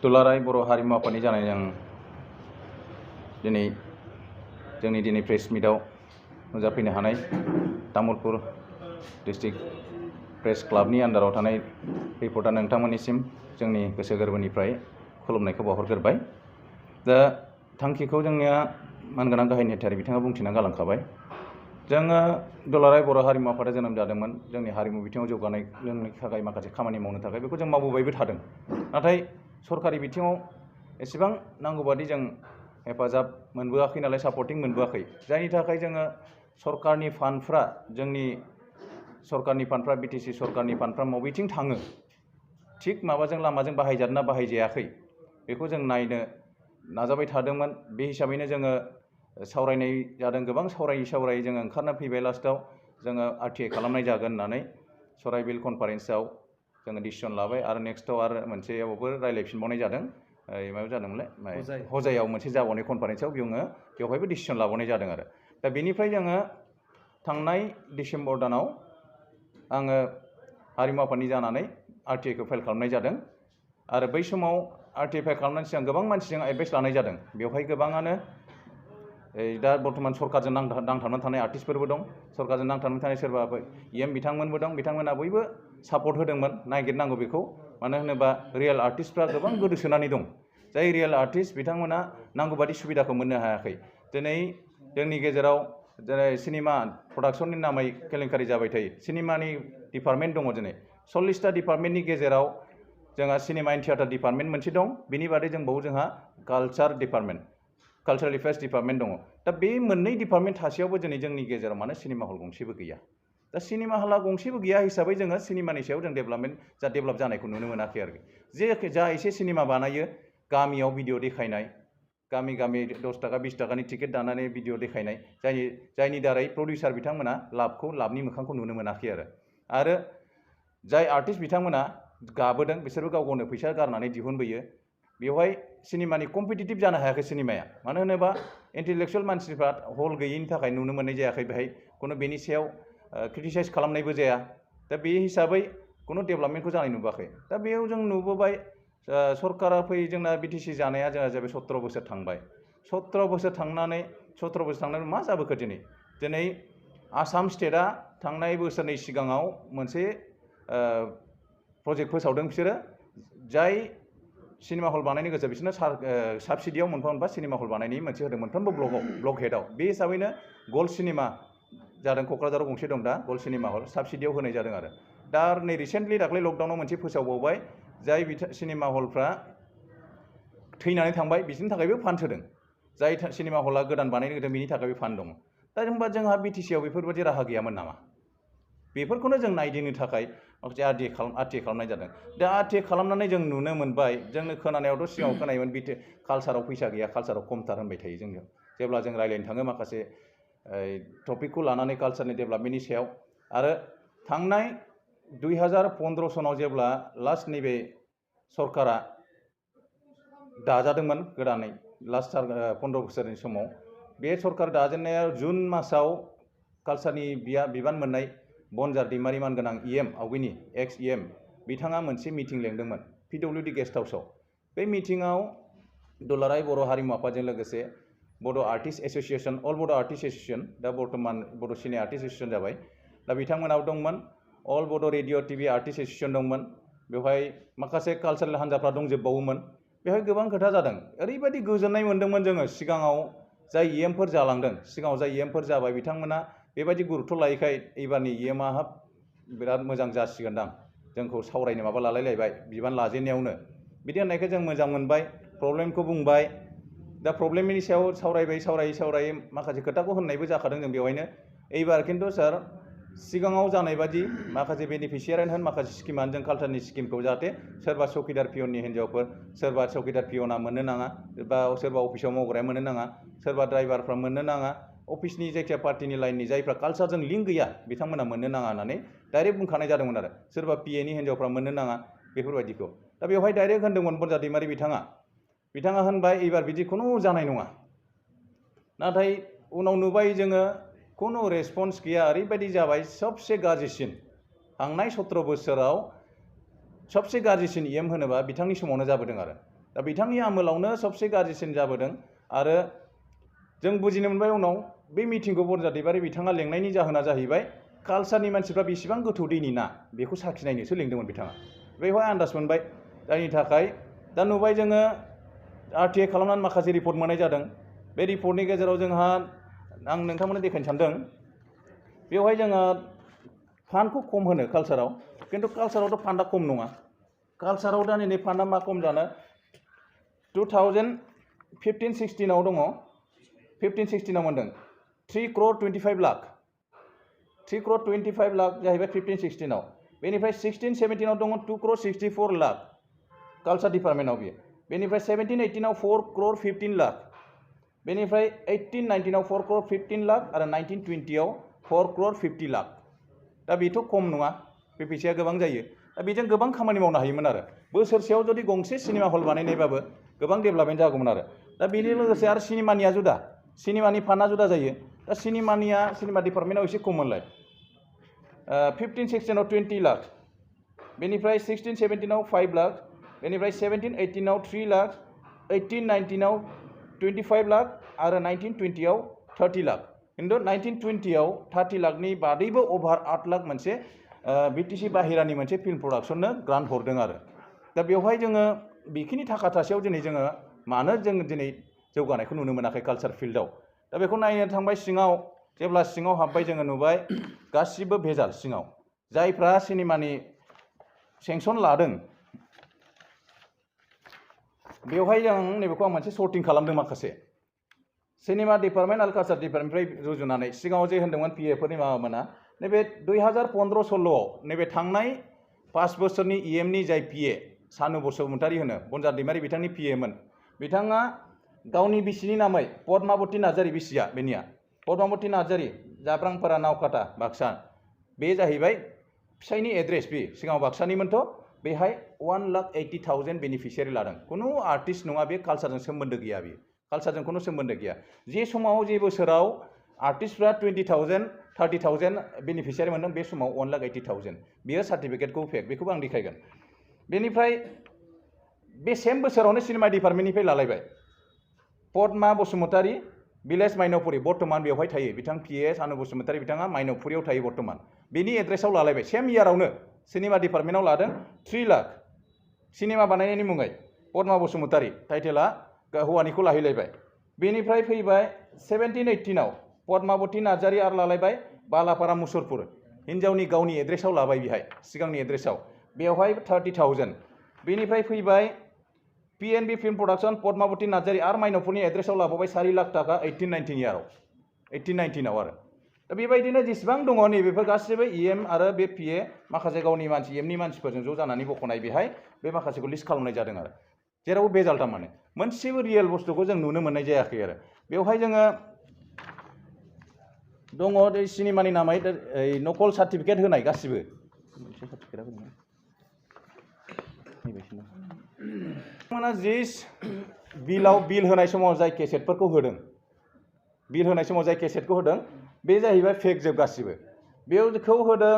दुलाराय बर' हारिमु आफादनि जानायजों दिनै प्रेस मिटआव नुजाफैनो हानाय तामुलपुर डिस्ट्रिक्ट प्रेस क्लाबनि आन्डाराव थानाय रिपर्टार नोंथांमोननिसिम जोंनि गोसो गोरबोनिफ्राय खुलुमनायखौ बावहरग्रोबाय। दा थांखिखौ जोंनिया मानगोनां गाहाय नेहाथारि बिथाङा बुंथिना गालांखाबाय। जोङो दुलाराय बर' हारिमु आफादा जोनोम जादोंमोन जोंनि हारिमु बिथिङाव जौगानायनि थाखाय माखासे खामानि मावनो थाखाय बेखौ जों मावबोबायबो थादों। नाथाय सरकारि बिथिङाव एसेबां नांगौबादि जों हेफाजाब मोनबोआखै नालाय सापर्टिं मोनबोआखै, जायनि थाखाय जोङो सरकारनि फान्डफ्रा बिटिसि सरकारनि फान्डफ्रा बबेथिं थाङो, थिग माबाजों लामाजों बाहायजादोंना बाहायजायाखै बेखौ जों नायनो नाजाबाय थादोंमोन। बे हिसाबैनो जोङो सावरायनाय जादों, गोबां सावरायै जोङो ओंखारना फैबाय। लास्टआव जोङो RTI खालामनाय जागोन होननानै सराइबिल कनफारेन्सआव जोङो डिसिसन लाबाय आरो नेक्स्टआव आरो मोनसेयावबो रायज्लायफिनबावनाय जादों। मायाव जादोंमोनलाय हजायाव मोनसे जाबावनाय कनफारेन्सआव बेवहायबो डिसिसन लाबावनाय जादों आरो। दा बेनिफ्राय जोङो थांनाय डिसेम्बर दानाव आङो हारिमु आफादनि जानानै RTIखौ फाइल खालामनाय जादों आरो बै समाव RTI फाइल खालामनायनि सिगां गोबां मानसिजों एडभाइस लानाय जादों। बेवहाय गोबाङानो दा बर्थमान सरकारजों नांथाबनानै थानाय आर्टिस्टफोरबो दं, सरकारजों नांथाबनानै थानाय सोरबा बिथांमोनबो दं। बिथांमोना बयबो सापर्ट होदोंमोन, नागिरनांगौ बेखौ। मानो होनोबा रियेल आर्टिस्टफ्रा गोबां गोदोसोनानै दं। जाय रियेल आर्टिस्ट बिथांमोना नांगौबादि सुबिदाखौ मोननो हायाखै। दिनै जोंनि गेजेराव सिनेमा प्रडाक्सननि नामै केलेंकारि जाबाय थायो। सिनेमानि डिपार्टमेन्ट दङ दिनै 40टा डिपार्टमेन्टनि गेजेराव जोंहा सिनेमा एन्ड थियेटार डिपार्टमेन्ट मोनसे दं। बिनि बादै जोंहा कालचारेल एफेयार्स डिपार्टमेन्ट दङ। दा बे मोननै डिपार्टमेन्ट थासेयावबो दिनै जोंनि गेजेराव मानो सिनेमा हल गंसेबो गैया। दा सिनेमा हला गंसेबो गैया हिसाबै जोङो सिनेमानि सायाव जों डेभेलप जानायखौ नुनो मोनाखै आरोखि। जा एसे सिनेमा बानायो, गामियाव भिडिअ देखायनाय, गामि 10 थाखा 20 थाखानि टिकेट दानानै भिडिअ देखायनाय, जायनि दारै प्रडिउसार बिथांमोना लाबनि मोखांखौ नुनो मोनाखै आरो जाय आर्टिस्ट बिथांमोना गाबोदों बिसोरबो गाव गावनो फैसा गारनानै दिहुनबोयो। बेवहाय सिनेमानि कम्पिटिटिभ जानो हायाखै सिनेमाया। मानो होनोबा इन्टेलेक्सुयेल मानसिफ्रा हल गैयिनि थाखाय नुनो मोननाय जायाखै। बेहाय बेनि सायाव क्रिटिसाइज खालामनायबो जाया। दा बे हिसाबै कुनु डेभेलपमेन्टखौ जानाय नुबोआखै। दा बेयाव जों नुबोबाय सरकारा जोंना BTC जानाया जोंहा जाबाय 17 बोसोर थांबाय। 17 बोसोर थांनानै मा जाबोखो दिनै आसाम स्टेटआ थांनाय बोसोरनै सिगाङाव मोनसे प्रजेक्ट फोसावदों। बिसोरो जाय सिनेमा हल बानायनो गोसो बिसोरनो साबसिडियाव मोनफा सिनेमा हल बानायनायनि मोनसे होदों मोनफ्रोमबो ब्लक हेडआव। बे हिसाबैनो गल्ड सिनेमा जादों, क'क्राझाराव गंसे दं दा गल्ड सिनेमा हल, साबसिडियाव होनाय जादों आरो। दा नै रिसेन्टलि दाख्लै लकडाउनाव मोनसे फोसावबावबाय, जाय सिनेमा हलफ्रा थैनानै थांबाय बिसोरनि थाखायबो फान्ड होदों। जाय सिनेमा हला गोदान बानायनो गोनां बिनि थाखायबो फान्ड दङ। दा होनबा जोंहा BTCआव बेफोरबायदि राहा गैयामोन नामा? बेफोरखौनो जों नायदिंनो थाखाय माखासे RTI खालामनाय जादों। दा RTI खालामनानै जों नुनो मोनबाय, जोंनो खोनानायावथ' सिगाङाव खोनायोमोन कालसाराव फैसा गैया, कालसाराव खमथार होनबाय थायो जोंनियाव। जेब्ला जों रायज्लायनो थाङो माखासे टपिकखौ लानानै कालसारनि डेभेलपमेन्टनि सायाव। आरो थांनाय 2015 सनाव जेब्ला लास्ट नैबे सरकारा दाजादोंमोन गोदानै, लास्ट 15 बोसोरनि समाव, बे सरकार दाजेननाया जुन मासाव कालसारनि बिबान मोननाय बनजार दैमारि मानगोनां आवगैनि एक्स EM बिथाङा मोनसे मिटिं लेंदोंमोन PWD गेस्ट हाउसआव। बे मिटिङाव दुलाराय बर' हारिमु आफादजों लोगोसे बड' आर्टिस्ट एस'सिएसन, अल बड' आर्टिस्ट एस'सिएसन, दा बर्थमान बड' सिने आर्टिस्ट एस'सिएसन जाबाय, दा बिथांमोनाव दंमोन। अल बड' रेडिअ TV आर्टिस्ट एस'सिएसन दंमोन। बेवहाय माखासे कालसारेल हान्जाफ्रा दंजोबबावोमोन। बेवहाय गोबां खोथा जादों। ओरैबायदि गोजोननाय मोन्दोंमोन जोङो, सिगाङाव जाय EMफोर जालांदों, सिगाङाव जाय EMफोर जाबाय बिथांमोना बेबायदि गुरुत्थ' लायैखाय एबारनि EMआ बिराद मोजां जासिगोनदां, जोंखौ सावरायनो माबा लालायलायबाय बिबान लाजेननायावनो, बिदि होननायखाय जों मोजां मोनबाय। प्रब्लेमखौ बुंबाय। दा प्रब्लेमनि सायाव सावरायै माखासे खोथाखौ होननायबो जाखादों जों बेवहायनो। एबार खिन्थु सार सिगाङाव जानाय बादि माखासे बेनिफिसियारियानो होन, माखासे स्किमानो जों कालसारनि स्किमखौ जाहाथे सोरबा चौकिदार पियननि हिन्जावफोर, सोरबा चौकिदार पियना मोननो नाङा, बा सोरबा अफिसाव मावग्राया मोननो नाङा, सोरबा ड्राइभारफ्रा मोननो नाङा, अफिसनि जायखिया पार्टिनि लाइननि जायफ्रा कालसारजों लिंक गैया बिथांमोना मोननो नाङा होननानै डाइरेक्ट बुंखानाय जादोंमोन आरो। सोरबा PAनि हिन्जावफ्रा मोननो नाङा बेफोरबायदिखौ। दा बेवहाय डाइरेक्ट होनदोंमोन बनजार दैमारि बिथाङा होनबाय एबार बिदि खुनु जानाय नङा। नाथाय उनाव नुबाय जोङो खुनु रेसपन्स गैया। ओरैबायदि जाबाय सबसे गाज्रिसिन थांनाय 17 बोसोराव सबसे गाज्रिसिन EM होनोबा बिथांनि समावनो जाबोदों आरो दा बिथांनि आमोलावनो सबसे गाज्रिसिन जाबोदों आरो जों बुजिनो मोनबाय उनाव बे मिटिंखौ बनजार दैमारि बिथाङा लेंनायनि जाहोना जाहैबाय कालसारनि मानसिफ्रा बेसेबां गोथौ दैनि ना बेखौ साखिनायनोसो लेंदोंमोन बिथाङा बेवहाय आन्दाज मोनबाय जायनि थाखाय दा नुबाय जोङो RTI खालामनानै माखासे रिपर्ट मोननाय जादों बे रिपर्टनि गेजेराव जोंहा आं नोंथांमोननो देखायनो सानदों बेवहाय जोङो फान्डखौ खम होनो कालसाराव किन्तु कालसारावथ' फान्डा खम नङा कालसाराव दा नै फान्डा मा खम जानो 2015-16 दङ 15-16 मोनदों 3 crore 25 लाख 3 crore 25 लाख जाहैबाय 15-16 बेनिफ्राय 16-17 दङ 2 crore 64 लाख कालसार डिपार्टमेन्टआव बियो बेनिफ्राय 17-18 4 crore 15 लाख बेनिफ्राय 18-19 4 crore 15 लाख आरो 19-20 4 crore 50 लाख दा बेथ' खम नङा बे फैसाया गोबां जायो दा बेजों गोबां खामानि मावनो हायोमोन आरो बोसोरसेयाव जुदि गंसे सिनेमा हल बानायनायबाबो गोबां डेभेलपमेन्ट जागौमोन आरो दा बेनि लोगोसे आरो सिनेमानिया जुदा सिनेमानि फान्डा जुदा जायो दा सिनेमा डिपार्टमेन्टआव एसे खममोनलाय 15-16 20 लाख बेनिफ्राय 16-17 5 लाख बेनिफ्राय 17-18 3 लाख 18-19 25 लाख आरो 19-20 30 लाख किन्तु 19-20 30 लाखनि बादैबो अभार 8 लाख मोनसे BTC बाहेरानि मोनसे फिल्म प्रडाक्शननो ग्रान्ट हरदों आरो दा बेवहाय जोङो बेखिनि थाखा थासेयाव दिनै जोङो मानो जों दिनै जौगानायखौ नुनो मोनाखै कालसार फिल्डआव दा बेखौ नायनो थांबाय सिङाव जेब्ला सिङाव हाबबाय जोङो नुबाय गासिबो भेजाल सिङाव जायफ्रा सिनेमानि सेंसन लादों बेवहाय जों नैबेखौ आं मोनसे सर्टिं खालामदों माखासे सिनेमा डिपार्टमेन्ट आरो कालसार डिपार्टमेन्टनिफ्राय रुजुनानै सिगाङाव जे होनदोंमोन PA फोरनि माबामोना नैबे 2015-16 नैबे थांनाय 5 बोसोरनि EMनि जाय PA सानु बसुमतारी होनो बनजार दैमारि बिथांनि PA मोन बिथाङा गावनि बिसिनि नामै पद्मावती नार्जारी बिसिया बेनिया पद्मावती नार्जारी जाब्रांपारा नावकाटा बाक्सा बे जाहैबाय फिसायनि एड्रेस बे सिगाङाव बाक्सानिमोनथ' बेहाय 1,80,000 बेनिफिसियारि लादों कुनु आर्टिस्ट नङा बे कालसारजों सोमोन्दो गैया बे कालसारजों कुनु सोमोन्दो गैया जे समाव जे बोसोराव आर्टिस्टफ्रा 20,000 30,000 बेनिफिसियारि मोनदों बे समाव 1,80,000 बेयो सार्टिफिकेटखौ फेक बेखौबो आं देखायगोन बेनिफ्राय बे सेम बोसोरावनो सिनेमा डिपार्टमेन्टनिफ्राय लालायबाय पद्मा बसुमतारी भिलेज माइनपुरी बर्तमान बेवहाय थायो बिथां PA सानु बसुमतारी बिथाङा माइनपुरियाव थायो बर्तमान बेनि एड्रेसाव लालायबाय सेम इयारावनो सिनेमा डिपार्टमेन्टआव लादों 3 लाख सिनेमा बानायनायनि मुङै पद्मा बसुमतारी टाइटेला हौवानिखौ लाहैलायबाय बेनिफ्राय फैबाय 17-18 पद्मावती नार्जारी आरो लालायबाय बालापारा मुसुरपुर हिन्जावनि गावनि एड्रेसाव लाबाय बेहाय सिगांनि एड्रेसाव बेवहाय 30,000 बेनिफ्राय फैबाय PNB film production Padmavati Narzary आरो माइनपुरनि एड्रेसाव लाबावबाय 4 लाख थाखा 18-19 इयाराव 18-19 आरो दा बेबायदिनो जेसेबां दङ नैबेफोर गासिबो EM आरो बे PA माखासे गावनि मानसि EMनि मानसिफोरजों ज' जानानै बख'नाय बेहाय बे माखासेखौ लिस्ट खालामनाय जादों आरो जेराव बेजाल थारमाने मोनसेबो रियेल बुस्थुखौ जों नुनो मोननाय जायाखै आरो बेवहाय जोङो दङ सिनेमानि नामै नकल सार्टिफिकेट होनाय गासिबो जि बिल होनाय समाव जाय केसेटफोरखौ होदों बिल होनाय समाव जाय केसेटखौ होदों बे जाहैबाय फेक जोब गासिबो बेखौ होदों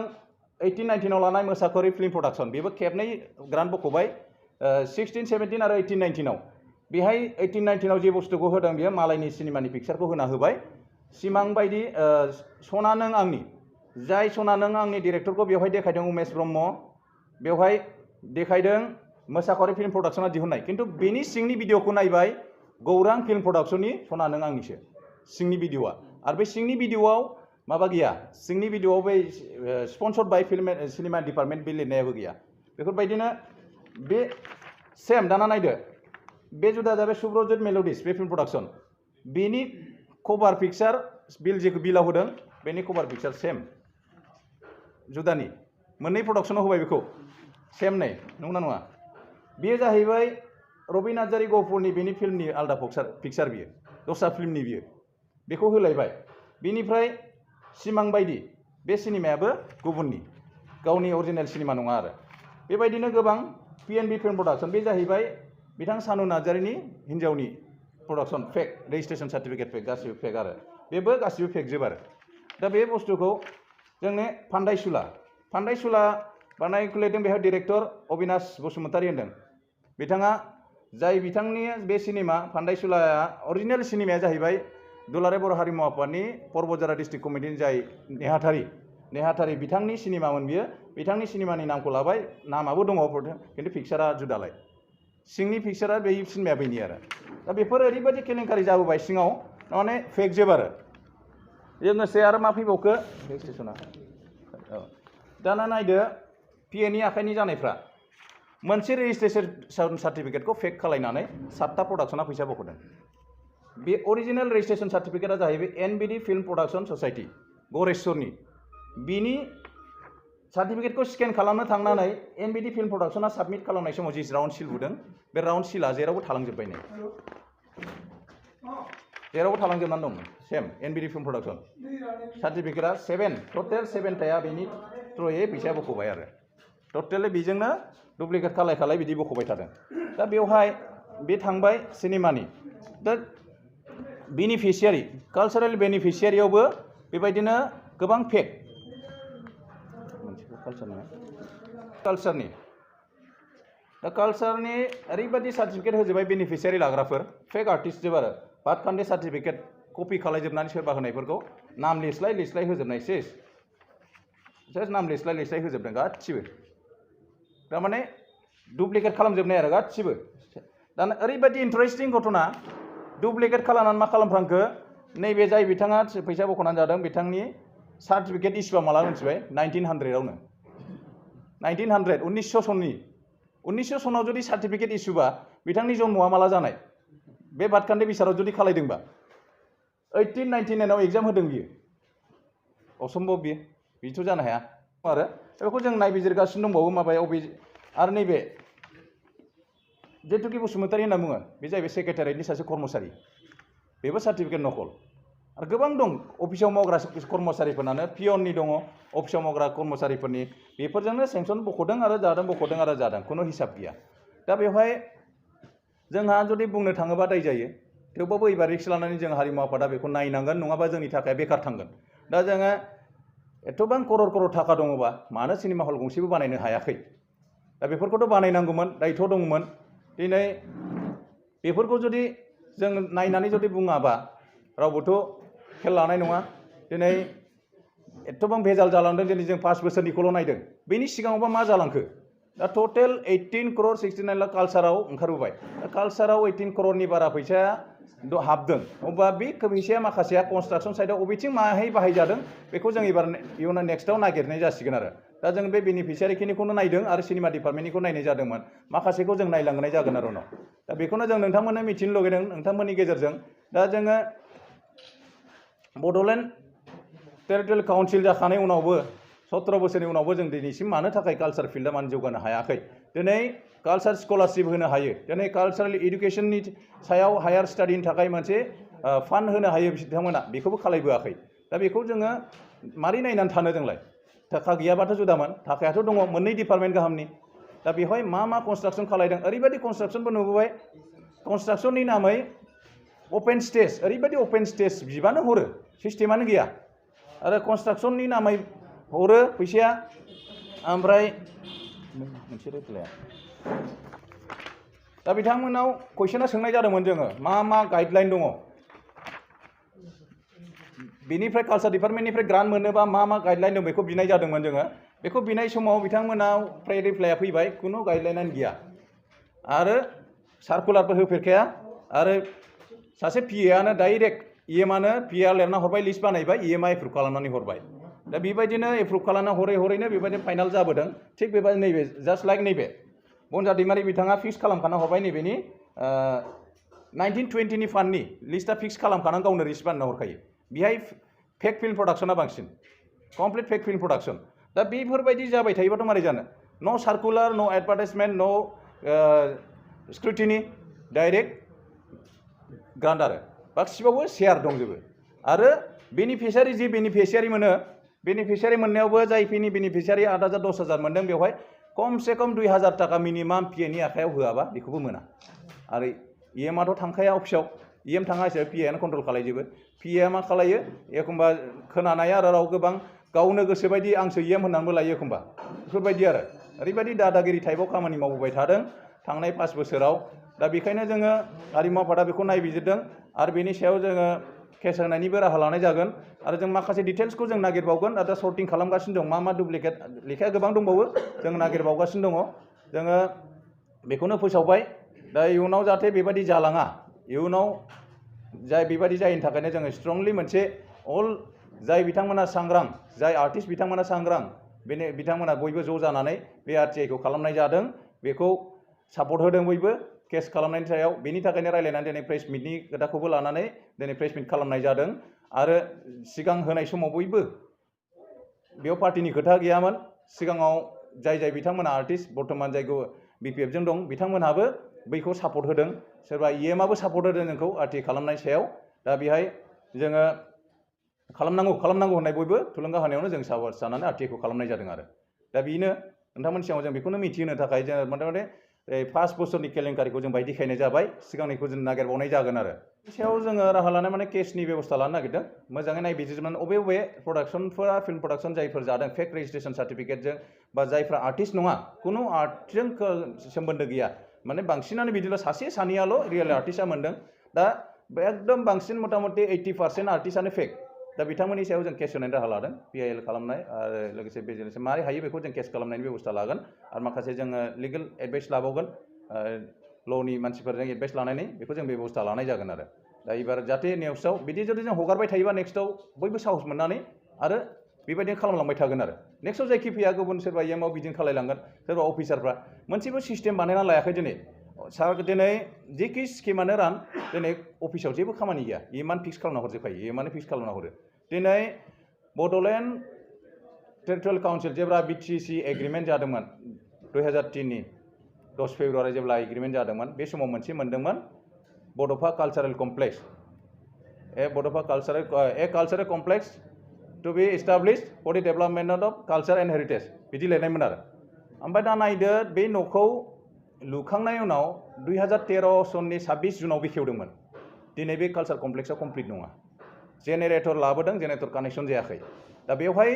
18-19 लानाय मोसाखरी फिल्म प्रडाक्शन बेबो खेबनै ग्रान्ट बख'बाय 16-17 आरो 18-19 बेहाय 18-19 जे बुस्थुखौ होदों बेयो मालायनि सिनेमानि पिक्चारखौ होना होबाय सिमां बायदि सना नों आंनि जाय सना नों आंनि डिरेक्टरखौ बेवहाय देखायदों उमेश ब्रह्म बेवहाय देखायदों मोसाखरी फिल्म प्रडाक्शना दिहुननाय किन्तु बेनि सिंनि भिडिअखौ नायबाय गौरां फिल्म प्रडाक्शननि सना नों आंनिसो सिंनि भिडिअआ आरो बे सिंनि भिडिअआव माबा गैया सिंनि भिडिअआव बै स्पन्सर्ड बाय फिल्म सिनेमा डिपार्टमेन्ट बे लिरनायाबो गैया बेफोरबायदिनो बे सेम दाना नायदो बे जुदा जाबाय सुब्रजित मेल'डिस बे फिल्म प्रडाक्शन बेनि कभार पिक्चार बिल जेखौ बिलाव होदों बेनि कभार पिक्चार सेम जुदानि मोननै प्रडाक्शनाव होबाय बेखौ सेम नै नंगौना नङा बेयो जाहैबाय रबि नार्जारी गहपुरनि बेनि फिल्मनि आलदा पिक्चार बियो दस्रा फिल्मनि बियो बेखौ होलायबाय बेनिफ्राय सिमां बायदि बे सिनेमायाबो गुबुननि गावनि अरिजिनेल सिनेमा नङा आरो बेबायदिनो गोबां PNB फिल्म प्रडाक्शन बे जाहैबाय बिथां सानु नार्जारीनि हिन्जावनि प्रडाक्शन फेक रेजिस्ट्रेशन सार्टिफिकेट फेक गासिबो फेक आरो बेबो गासिबो फेक जोब आरो दा बे बुस्थुखौ जोंनि फान्दायसुला बानाय खुलिदों बेहाय डिरेक्टर अबिनाश बसुमतारी होनदों बिथाङा जाय बिथांनि बे सिनेमा फान्दायसुलाया अरिजिनेल सिनेमाया जाहैबाय दुलाराय बर' हारिमु आफादनि परबतझारा डिस्ट्रिक्ट कमिटिनि जाय नेहाथारि बिथांनि सिनेमामोन बियो बिथांनि सिनेमानि नामखौ लाबाय नामाबो दङ खिन्थु पिक्सारा जुदालाय सिंनि पिक्सारा बे सिनेमाया बेनि आरो दा बेफोर ओरैबायदि केलेंकारि जाबोबाय सिङाव माने फेक जोब आरो लोगोसे आरो मा फैबावखो रेजिस्ट्रेसना दाना नायदो पिएनि आखाइनि जानायफ्रा मोनसे रेजिस्ट्रेसन सार्टिफिकेटखौ फेक खालायनानै 7टा प्रडाक्शना फैसा बख'दों बे अरिजिनेल रेजिस्ट्रेसन सार्टिफिकेटआ जाहैबाय एनबिडि फिल्म प्रडाक्शन ससाइटि गरेस्वरनि बिनि सार्टिफिकेटखौ स्केन खालामनो थांनानै एनबिडि फिल्म प्रडाक्शना साबमिट खालामनाय समाव जि राउन्ड सिल बुदों बे राउन्ड सिला जेरावबो थालांजोब्बाय नै जेरावबो थालांजोबनानै दं सेम एनबिडि फिल्म प्रडाक्शन सार्टिफिकेटआ टटेल 7टाया बेनि थ्रुयै फैसा बख'बाय आरो टटेलि बेजोंनो डुप्लिकेट खालाय बिदि बख'बाय थादों दा बेवहाय बे थांबाय सिनेमानि दा बेनिफिशियारि कालचारेल बेनिफिशियारियावबो बेबायदिनो गोबां फेक कालचारनि दा कालचारनि ओरैबायदि सार्टिफिकेट होजोबबाय बेनिफिशियारि लाग्राफोर फेक आर्टिस्ट जोब आरो भातखान्डे सार्टिफिकेट कपि खालायजोबनानै सोरबा होनायफोरखौ नाम लिस्लाय होजोबनाय सेस नाम लिस्लाय होजोबदों गासिबो थारमाने डुप्लिकेट खालामजोबनाय आरो गासिबो दाना ओरैबायदि इन्टारेस्टिं घटना डुप्लिकेट खालामनानै मा खालामफ्रांखो नैबे जाय बिथाङा फैसा बख'नानै जादों बिथांनि सार्टिफिकेट इस्युआ माला मिथिबाय 1900आवनो 1900 सननि 1900 सनाव जुदि सार्टिफिकेट इस्युबा बिथांनि जन्मआ माला जानाय बे भातखान्डे बिसाराव जुदि खालायदोंबा 1899आव एग्जाम होदों बियो असम्भब बिथ' जानो हाया आरो बेखौ जों नायबिजिरगासिनो दंबावो माबायाव आरो नैबे जेथुकि बसुमतारी होनना बुङो बे जाहैबाय सेक्रेटारियेटनि सासे कर्मचारि बेबो सार्टिफिकेट नकल आरो गोबां दं अफिसाव मावग्रा कर्मचारिफोरनानो पियननि दङ अफिसाव मावग्रा कर्मचारिफोरनि बेफोरजोंनो सेंसन बख'दों आरो जादों खुनु हिसाब गैया दा बेवहाय जोंहा जुदि बुंनो थाङोबा दाय जायो थेवबाबो एबार रिक्स लानानै जों हारिमु आफादा बेखौ नायनांगोन नङाबा जोंनि थाखाय बेकार थांगोन दा जोङो एथबां करर थाखा दङबा मानो सिनेमा हल गंसेबो बानायनो हायाखै दा बेफोरखौथ' बानायनांगौमोन दायथ' दंमोन दिनै बेफोरखौ जुदि जों नायनानै जुदि बुङाबा रावबोथ' खेल लानाय नङा दिनै एथबां भेजाल जालांदों दिनै जों 5 बोसोरनिखौल' नायदों बेनि सिगाङावबा मा जालांखो दा टटेल 18 करोड़ 69 लाख कालचाराव ओंखारबोबाय दा कालचाराव 18 करोड़नि बारा फैसाया हाबदों अब्ला बे फैसाया माखासेया कनस्ट्राक्शन साइडआव बबेथिं माहाय बाहायजादों बेखौ जों एबार इयुनाव नेक्स्टआव नागिरनाय जासिगोन आरो दा जों बे बेनिफिशियारिखिनिखौनो नायदों आरो सिनेमा डिपार्टमेन्टनिखौ नायनाय जादोंमोन माखासेखौ जों नायलांनाय जागोन आरो उनाव दा बेखौनो जों नोंथांमोननो मिथिनो लुगैदों नोंथांमोननि गेजेरजों दा जोङो बड'लेण्ड टेरिटरियेल काउन्सिल जाखानाय उनावबो 17 बोसोरनि उनावबो जों दिनैसिम मानो थाखाय कालचार फिल्डआ मानो जौगानो हायाखै दिनै कालचार स्कलारशिप होनो हायो दिनै कालचारेल इडुकेसननि सायाव हायार स्टाडिनि थाखाय मोनसे फान्ड होनो हायो बिथांमोना बेखौबो खालायबोआखै दा बेखौ जोङो मारै नायनानै थानो जोंलाय थाखा गैयाबाथ' जुदामोन थाखायाथ' दङ मोननै डिपार्टमेन्ट गाहामनि दा बेवहाय मा कनस्ट्राक्शन खालायदों ओरैबायदि कनस्ट्राक्शनबो नुबोबाय कनस्ट्राक्शननि नामै अपेन स्टेज ओरैबायदि अपेन स्टेज बिबानो हरो सिस्टेमानो गैया आरो कनस्ट्राक्शननि नामै हरो फैसाया ओमफ्राय मोनसे रिप्लाया दा बिथांमोनाव कुइसना सोंनाय जादोंमोन जोङो मा गाइडलाइन दङ बेनिफ्राय कालचार डिपार्टमेन्टनिफ्राय ग्रान्ट मोनोबा मा गाइडलाइन दं बेखौ बिनाय जादोंमोन जोङो बेखौ बिनाय समाव बिथांमोनाव फ्राय रिप्लाया फैबाय खुनु गाइडलाइनानो गैया आरो सार्कुलारबो होफेरखाया आरो सासे पिएआनो डाइरेक्ट इएमआनो पिएआ लिरना हरबाय लिस्ट बानायबाय इएमआ एप्रुभ खालामनानै हरबाय दा बेबायदिनो एप्रुभ खालामना हरैनो बेबायदिनो फाइनाल जाबोदों थिग बेबायदिनो नैबे जास्ट लाइक नैबे बनजार दैमारि बिथाङा फिक्स खालामखाना हरबाय नैबेनि 1920नि फान्डनि लिस्टआ फिक्स खालामखानानै गावनो लिस्ट बानायना हरखायो बेहाय फेक फिल्म प्रडाक्शना बांसिन कमप्लिट फेक फिल्म प्रडाक्शन दा बेफोरबायदि जाबाय थायोबाथ' मारै जानो न' सार्कुलार न' एडभार्टाइजमेन्ट न' स्क्रुटिनि डाइरेक्ट ग्रान्ट आरो गासिबावबो शेयार दंजोबो आरो बेनिफिशियारि जि बेनिफिशियारि मोनो बेनिफिशियारि मोननायावबो जायफोरनि बेनिफिशियारि 8,000 10,000 मोनदों बेवहाय खमसे खम 2,000 टाका मिनिमाम पिएनि आखायाव होआबा बेखौबो मोना आरो इएमआथ' थांखाया अफिसाव इएम थाङा हिसाबै पिएआनो कन्ट्रल खालायजोबो पिएआ मा खालायो एखमबा खोनानाया आरो गोबां गावनो गोसोबायदि आंसो इएम होननानैबो लायो एखमबा बेफोरबायदि आरो ओरैबायदि दादागिरि टाइपआव खामानि मावबोबाय थादों थांनाय 5 बोसोराव दा बेखायनो जोङो हारिमु आफादा बेखौ नायबिजिरदों आरो बेनि सायाव जोङो केस होनायनिबो राहा लानाय जागोन आरो जों माखासे डिटेल्सखौ जों नागिरबावगोन आरो सर्टिं खालामगासिनो दं मा डुप्लिकेट लेखाया गोबां दंबावो जों नागिरबावगासिनो दङ जोङो बेखौनो फोसावबाय दा इयुनाव जाहाथे बेबायदि जालाङा इयुनाव बेबायदि जायैनि थाखायनो जोङो स्ट्रंलि मोनसे अल जाय बिथांमोना सांग्रां जाय आर्टिस्ट बिथांमोना सांग्रां बिथांमोना बयबो ज' जानानै बे आरटिआइखौ खालामनाय जादों बेखौ सापर्ट होदों बयबो केस खालामनायनि सायाव बेनि थाखायनो रायलायनानै दिनै प्रेस मिटनि खोथाखौबो लानानै दिनै प्रेस मिट खालामनाय जादों आरो सिगां होनाय समाव बयबो बेयाव पार्टिनि खोथा गैयामोन सिगाङाव जाय बिथांमोना आर्टिस्ट बर्तमान जायखौ बिपिएफजों दं बिथांमोनहाबो बैखौ सापर्ट होदों सोरबा इएमआबो सापर्ट होदों जोंखौ आरटिआइ खालामनाय सायाव दा बेहाय जोङो खालामनांगौ होननाय बयबो थुलुंगा होनायावनो जों सापर्ट जानानै आरटिआइखौ खालामनाय जादों आरो दा बेनो नोंथांमोननि सिगाङाव जों बेखौनो मिथिहोनो थाखाय जों मथामथि 5 बोसोरनि केलेंकारिखौ जों बाहाय देखायनाय जाबाय सिगांनिखौ जों नागिरबावनाय जागोन आरो सायाव जोङो राहा लानाय माने केसनि बेबस्था लानो नागिरदों मोजाङै नायबिजिरनानै बबे प्रडाक्शनफोरा फिल्म प्रडाक्शन जायफोर जादों फेक रेजिस्ट्रेशन सार्टिफिकेटजों बा जायफ्रा आर्टिस्ट नङा खुनु आर्टजों सोमोन्दो गैया माने बांसिनानो बिदिल' सासे सानैयाल' रियेल आर्टिस्टआ मोनदों दा एकदम बांसिन मथामथि 80% आर्टिस्टआनो फेक दा बिथांमोननि सायाव जों केस होनायनि राहा लादों पिआइएल खालामनाय आरो लोगोसे बिजिनेस मारै हायो बेखौ जों केस खालामनायनि बेबस्था लागोन आरो माखासे जोङो लिगेल एडभाइस लाबावगोन ल'नि मानसिफोरजों एडभाइस लानानै बेखौ जों बेबस्था लानाय जागोन आरो दा एबार जाहाथे नेक्स्टआव बिदि जुदि जों हगारबाय थायोबा नेक्स्टआव बयबो साहस मोननानै आरो बेबायदिनो खालामलांबाय थागोन आरो नेक्स्टआव जायखि फैया गुबुन सोरबा इएमआव बिदिनो खालायलांगोन सोरबा अफिसारफ्रा मोनसेबो सिस्टेम बानायना लायाखै दिनै जेखि स्किमानो रान दिनै अफिसाव जेबो खामानि गैया इमान फिक्स खालामना हरजोबखायो इमानो फिक्स खालामना हरो दिनै बड'लेण्ड टेरिटरियेल काउन्सिल जेब्ला बिटिसि एग्रिमेन्ट जादोंमोन 2003 नि 10 फेब्रुवारि जेब्ला एग्रिमेन्ट जादोंमोन बे समाव मोनसे मोनदोंमोन Bodofa cultural complex cultural complex to be establish for the development of culture and heritage बिदि लिरनायमोन आरो ओमफ्राय दा नायदो बे न'खौ लुखांनायनि उनाव 2013 सननि 26 जुनाव बेखेवदोंमोन दिनै बे कालचार कमप्लेक्सआ कमप्लिट नङा जेनेरेटर लाबोदों जेनेरेटर कानेक्सन जायाखै दा बेवहाय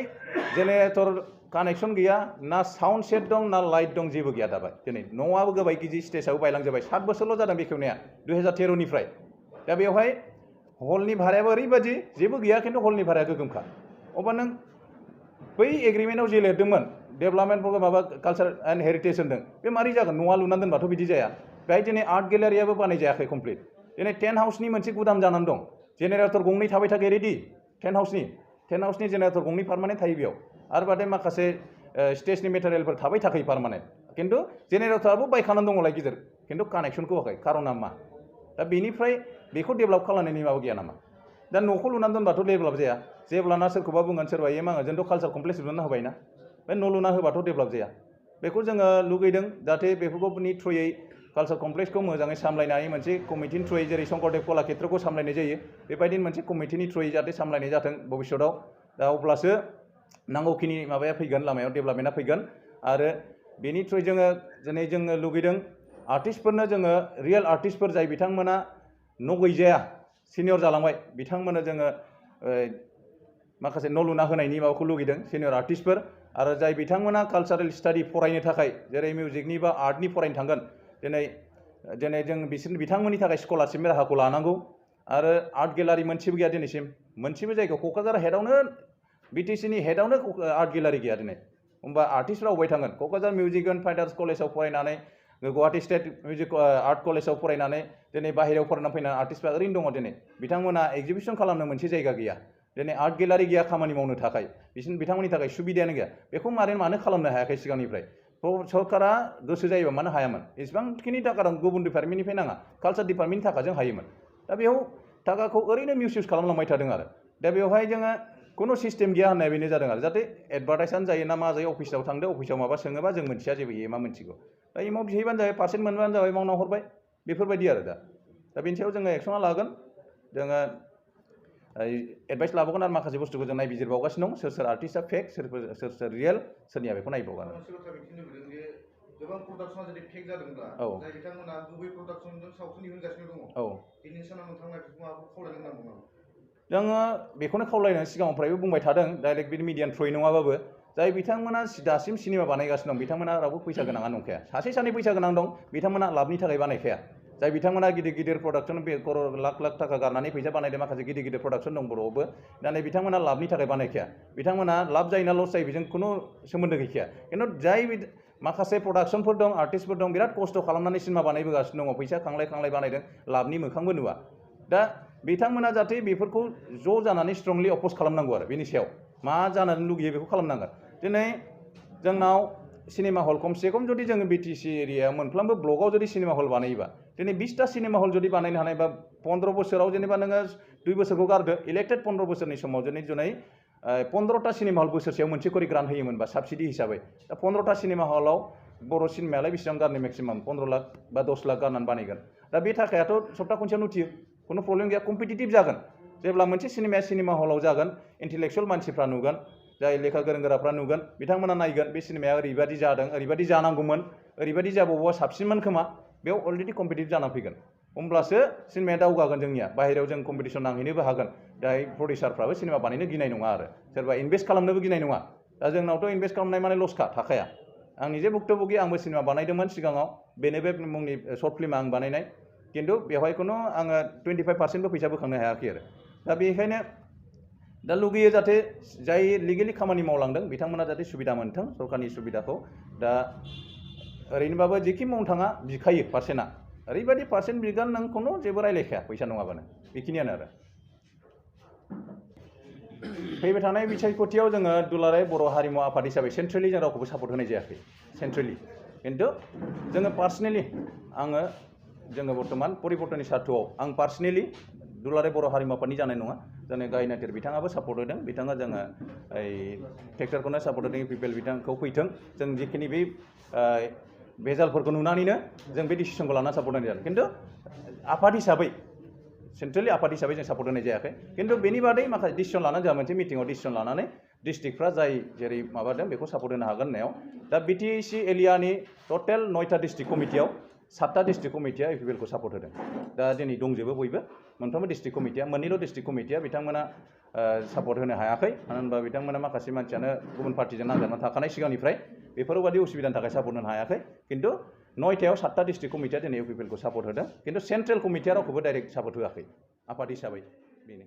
जेनेरेटर कानेक्सन गैया ना साउन्ड सेट दं ना लाइट दं जेबो गैया दाबाय दिनै न'आबो गोबाय गिजि स्टेजआबो बायलांजोबबाय 7 बोसोरल' जादों बेखेवनाया 2013 निफ्राय दा बेवहाय हलनि भारायाबो ओरैबायदि जेबो गैया खिन्थु हलनि भाराया गोगोमखा अब्ला नों बै एग्रिमेन्टआव जे लिरदोंमोन डेभेलपमेन्ट माबा कालचार एन्ड हेरिटेज होनदों बे मारै जागोन न'आ लुनानै दोनबाथ' बिदि जाया बेहाय दिनै आर्ट गेलारियाबो बानायजायाखै कमप्लिट दिनै टेन्ट हाउसनि मोनसे गुदाम जानानै दं जेनेरेटर गंनै थाबाय थाखायो रेडि टेन्ट हाउसनि जेनेरेटर गंनै पार्मानेन्ट थायो बेयाव आरो बादै माखासे स्टेजनि मेटेरियेलफोर थाबाय थाखायो पार्मानेन्ट खिन्थु जेनेरेटराबो बायखानानै दङलाय गिदिर खिन्थु कानेक्सनखौ होआखै खारना मा दा बेनिफ्राय बेखौ डेभेलप खालामनायनि माबा गैया नामा दा न'खौ लुनानै दोनबाथ' डेभेलप जाया जेब्लाना सोरखौबा बुंगोन सोरबा आङो जोंथ' कालचार कमप्लेक्स लुनानै होबायना बे न' लुना होबाथ' डेभेलप जाया बेखौ जोङो लुगैदों जाहाथे बेफोरनि थ्रुयै कालचार कमप्लेक्सखौ मोजाङै सामलायनानै मोनसे कमिटिनि थ्रुयै जेरै शंकरदेब कलाक्षेत्रखौ सामलायनाय जायो बेबायदिनो मोनसे कमिटिनि थ्रुयै जाहाथे सामलायनाय जाथों भबिष्यतआव दा अब्लासो नांगौखिनि माबाया फैगोन लामायाव डेभेलपमेन्टआ फैगोन आरो बेनि थ्रुयै जोङो लुगैदों आर्टिस्टफोरनो जोङो रियेल आर्टिस्टफोर जाय बिथांमोना न' गैजाया सिनियर जालांबाय बिथांमोननो जोङो माखासे न' लुना होनायनि माबाखौ लुगैदों सिनियर आर्टिस्टफोर आरो जाय बिथांमोना कालचारेल स्टाडि फरायनो थाखाय जेरै मिउजिकनि बा आर्टनि फरायनो थांगोन दिनै जों बिथांमोननि थाखाय स्कलारशिपनि राहाखौ लानांगौ आरो आर्ट गेलारि मोनसेबो गैया दिनैसिम मोनसेबो जायगायाव क'क्राझार हेडआवनो बिटिसिनि हेडआवनो आर्ट गेलारि गैया दिनै होमबा आर्टिस्टफ्रा अबाय थांगोन Kokrajhar music and fine arts कलेजाव फरायनानै गुवाहाटि स्टेट मिउजिक आर्ट कलेजाव फरायनानै दिनै बाहेरायाव फरायनानै फैनानै आर्टिस्टफ्रा ओरैनो दङ दिनै बिथांमोना एगजिबिसन खालामनो मोनसे जायगा गैया दिनै आर्ट गेलारि गैया खामानि मावनो थाखाय बिथांमोननि थाखाय सुबिदायानो गैया बेखौ मानो खालामनो हायाखै सिगांनिफ्राय सरकारा गोसो जायोबा मानो हायामोन एसेबांखिनि थाखा दं गुबुन डिपार्टमेन्टनिफ्राय नाङा कालचार डिपार्टमेन्टनि थाखाजों हायोमोन दा बेयाव थाखाखौ ओरैनो मिसइउज खालामलांबाय थादों आरो दा बेवहाय जोङो खुनु सिस्टेम गैया होननाय बेनो जादों आरो जाहाथे एडभार्टाइजआनो जायो ना मा जायो अफिसाव थांदो अफिसाव माबा सोङोबा जों मोनथिया जेबो मा मोनथिगौ दा एमाव बिहैबानो जाबाय पार्सेन्ट मोनबानो जाबाय मावना हरबाय बेफोरबायदि आरो दा बेनि सायाव जोङो एक्सना लागोन जोङो एडभाइस लाबावगोन आरो माखासे बुस्थुखौ जों नायबिजिरबावगासिनो दं सोर आर्टिस्टआ फेक सोर रियेल सोरनिया बेखौ नायबावगोन गोबां प्रडाक्शना जुदि फेक जादोंब्ला जाय बिथांमोना गुबै प्रडाक्शनजों सावथुन दिहुनगासिनो दङ बेनि सानाव नोंथांमोना माबाफोर खावलायनो नांगौ नामा जोङो बेखौनो खावलायनो सिगांनिफ्रायबो बुंबाय थादों डाइरेक्ट बिदि मिडियान थ्रुयै नङाबाबो जाय बिथांमोना दासिम सिनेमा बानायगासिनो दं बिथांमोना रावबो फैसा गोनाङा नंखाया सासे सानै फैसा गोनां दं बिथांमोना लाबनि थाखाय बानायखाया जाय बिथांमोना गिदिर गिदिर प्रडाक्सन बे करर लाख लाख थाखा गारनानै फैसा बानायदों माखासे गिदिर गिदिर प्रडाक्सन दं बर'आवबो नाथाय बिथांमोना लाबनि थाखाय बानायखाया बिथांमोना लाब जायो ना लस जायो बेजों खुनु सोमोन्दो गैखाया खिन्थु जाय माखासे प्रडाक्सनफोर दं आर्टिस्टफोर दं बिराद खस्थ' खालामनानै सिनेमा बानायबोगासिनो दङ फैसा खांलाय खांलाय बानायदों लाबनि मोखांबो नुवा दा बिथांमोना जाहाथे बेफोरखौ ज' जानानै स्ट्रंलि अपोज खालामनांगौ आरो बेनि सायाव मा जानो लुगैयो बेखौ खालामनांगोन दिनै जोंनाव सिनेमा हल खमसे खम जुदि जोङो बिटिसि एरिया मोनफ्रोमबो ब्लकआव जुदि सिनेमा हल बानायोबा दिनै 20टा सिनेमा हल जुदि बानायनो हानाय बा 15 बोसोराव जेनेबा नोङो 2 बोसोरखौ गारदो इलेक्टेड 15 बोसोरनि समाव दिनै 15टा सिनेमा हल बोसोरसेयाव मोनसे खरि ग्रान्ट होयोमोनबा साबसिडि हिसाबै दा 15टा सिनेमा हलाव बर' सिनेमायालाय बेसेबां गारनो मेक्सिमाम 15 लाख बा 10 लाख गारनानै बानायगोन दा बे थाखायाथ' सप्ता खनसेयावनो उथियो खुनु प्रब्लेम गैया कम्पिटिटिभ जागोन जेब्ला मोनसे सिनेमाया सिनेमा हलाव जागोन इन्टेलेक्सुवेल मानसिफ्रा नुगोन जाय लेखा गोरों गोराफ्रा नुगोन बिथांमोना नायगोन बे सिनेमाया ओरैबायदि जादों ओरैबायदि जानांगौमोन ओरैबायदि जाबावबा साबसिनमोन खोमा बेयाव अलरेडि कम्पिटिटिभ जानानै फैगोन होमब्लासो सिनेमाया दावगागोन जोंनिया बाहेरायाव जों कम्पिटिसन नांहैनोबो हागोन जाय प्रडिउसारफ्राबो सिनेमा बानायनो गिनाय नङा आरो सोरबा इनभेस्ट खालामनोबो गिनाय नङा दा जोंनावथ' इनभेस्ट खालामनाय माने लसखा थाखाया आं निजे भुक्तभोगि आंबो सिनेमा बानायदोंमोन सिगाङाव बेनो बे मुंनि सर्ट फिल्म आं बानायनाय किन्तु बेवहाय खुनु आङो 25% फैसा बोखांनो हायाखै आरो दा बेनिखायनो दा लुगैयो जाहाथे जाय लिगेलि खामानि मावलांदों बिथांमोना जाहाथे सुबिदा मोनथों सरकारनि सुबिदाखौ दा ओरैनोबाबो जेखि मावनो थाङा बिखायो पार्सेन्टआ ओरैबायदि पार्सेन्ट बिगोन नों खुनु जेबो रायलायखाया फैसा नङाबानो बेखिनियानो आरो फैबाय थानाय बिसायख'थियाव जोङो दुलाराय बर' हारिमु आफाद हिसाबै सेन्ट्रेलि जों रावखौबो सापर्ट होनाय जायाखै सेन्ट्रेलि किन्तु जोङो पार्सनेलि जोङो बर्तमान परिबर्तननि सार्थ'आव आं पार्सनेलि दुलाराय बर' हारिमु आफादनि जानाय नङा जोंनि गाहाय नाथिर बिथाङाबो सापर्ट होदों बिथाङा जोङो ट्रेक्टरखौनो सापर्ट होदों इउपिपिएल बिथांखौ फैथों जों जिखिनि बे भेजालफोरखौ नुनानैनो जों बे डिसिसनखौ लाना सापर्ट होनाय जादों किन्तु आफाद हिसाबै सेन्ट्रेलि आफाद हिसाबै जों सापर्ट होनाय जायाखै किन्तु बेनि बादै माखासे डिसिसन लानानै जोंहा मोनसे मिटिङाव डिसिसन लानानै डिस्ट्रिक्टफ्रा जाय जेरै माबादों बेखौ सापर्ट होनो हागोन होननायाव दा बिटिसि एरियानि टटेल 9टा डिस्ट्रिक्ट कमिटियाव 7टा डिस्ट्रिक्ट कमिटिया इउपिपिएलखौ सापर्ट होदों दा दिनै दंजोबो बयबो मोनफ्रोमबो डिस्ट्रिक्ट कमिटिया मोननैल' डिस्ट्रिक्ट कमिटिया बिथांमोना सापर्ट होनो हायाखै मानो होनबा बिथांमोना माखासे मानसियानो गुबुन पार्टिजों नांजाबना थाखानाय सिगांनिफ्राय बेफोरबायदि उसुबिदानि थाखाय सापर्ट होनो हायाखै किन्तु 9टायाव 7टा डिस्ट्रिक्ट कमिटिया दिनै इउपिपिएलखौ सापर्ट होदों किन्तु सेन्ट्रेल कमिटिया रावखौबो डाइरेक्ट सापर्ट होआखै आफाद हिसाबै बेनो